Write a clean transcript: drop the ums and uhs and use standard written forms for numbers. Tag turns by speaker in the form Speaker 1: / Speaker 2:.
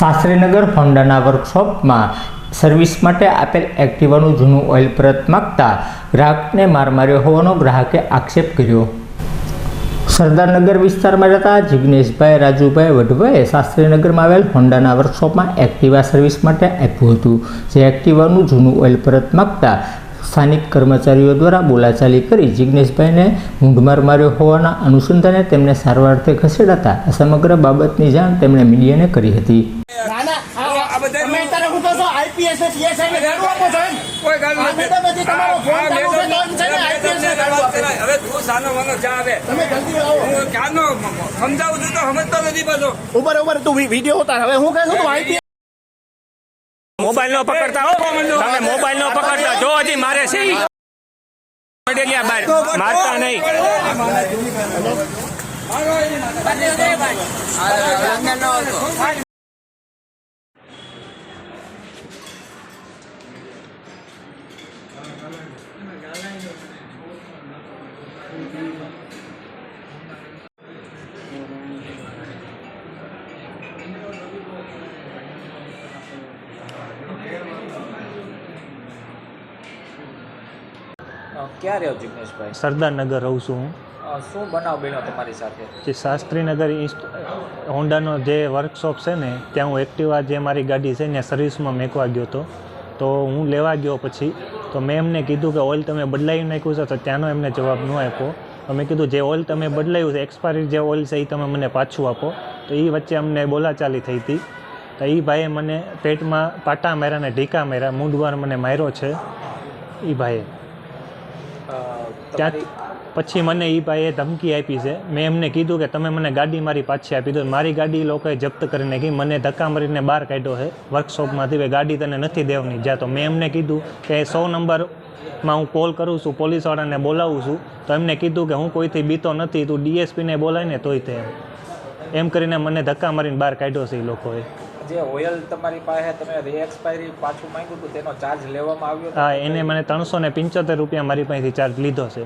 Speaker 1: શાસ્ત્રીનગર હોન્ડાના વર્કશોપમાં સર્વિસ માટે આપેલ એક્ટિવાનું જૂનું ઓઇલ પરત માંગતા ગ્રાહકને માર માર્યો હોવાનો ગ્રાહકે આક્ષેપ કર્યો। સરદારનગર વિસ્તારમાં રહેતા જિગ્નેશભાઈ રાજુભાઈ વઢવાએ શાસ્ત્રીનગરમાં આવેલ હોન્ડાના વર્કશોપમાં એક્ટિવા સર્વિસ માટે આપ્યું હતું, જે એક્ટિવાનું જૂનું ઓઇલ પરત માંગતા સ્થાનિક કર્મચારીઓ દ્વારા બોલાચાલી કરી જિગ્નેશભાઈને મૂંઢમાર માર્યો હોવાના અનુસંધાને તેમને સારવારથી ખસેડાતા સમગ્ર બાબતની જાણ તેમણે મીડિયાને કરી હતી।
Speaker 2: मोबाइल नो पकड़ता हो, તમે મોબાઈલ નો પકડતા જો હજી મારે છે પડેલિયા બાર મારતા નહીં।
Speaker 3: ક્યાં રહ્યો જિગ્નેશભાઈ?
Speaker 4: સરદારનગર રહું છું હું।
Speaker 3: શું બનાવ બન્યો તમારી સાથે?
Speaker 4: જે શાસ્ત્રીનગર હોન્ડાનો જે વર્કશોપ છે ને, ત્યાં હું એક્ટિવા જે મારી ગાડી છે ને સર્વિસમાં મેકવા ગયો હતો। તો હું લેવા ગયો પછી તો મેં એમને કીધું કે ઓઇલ તમે બદલાવી નાખ્યું છે, તો ત્યાંનો એમને જવાબ ન આપ્યો। તો મેં કીધું જે ઓઇલ તમે બદલાયું છે, એક્સપાયરી જે ઓઇલ છે એ તમે મને પાછું આપો। તો એ વચ્ચે અમને બોલાચાલી થઈ હતી। તો એ ભાઈએ મને પેટમાં પાટા માર્યા ને ઢીકા માર્યા, મૂંઢવાર મને માર્યો છે એ ભાઈએ। ત્યાં પછી મને એ ભાઈએ ધમકી આપી છે। મેં એમને કીધું કે તમે મને ગાડી મારી પાછી આપી દો। મારી ગાડી લોકોએ જપ્ત કરી નાખી, મને ધક્કા મારીને બહાર કાઢ્યો છે વર્કશોપમાંથી, ભાઈ ગાડી તને નથી દેવાની જા। તો મેં એમને કીધું કે 100 નંબરમાં હું કોલ કરું છું, પોલીસવાળાને બોલાવું છું। તો એમને કીધું કે હું કોઈથી બીતો નથી, તું ડીએસપીને બોલાય ને તોય તે એમ કરીને મને ધક્કા મારીને બહાર કાઢ્યો છે એ લોકોએ।
Speaker 3: જે ઓઇલ તમારી પાસે તમે રીએક્સપાયરી પાછું માંગ્યું હતું તેનો ચાર્જ લેવામાં આવ્યો?
Speaker 4: હા, એને મને 375 રૂપિયા મારી પાસેથી ચાર્જ લીધો છે।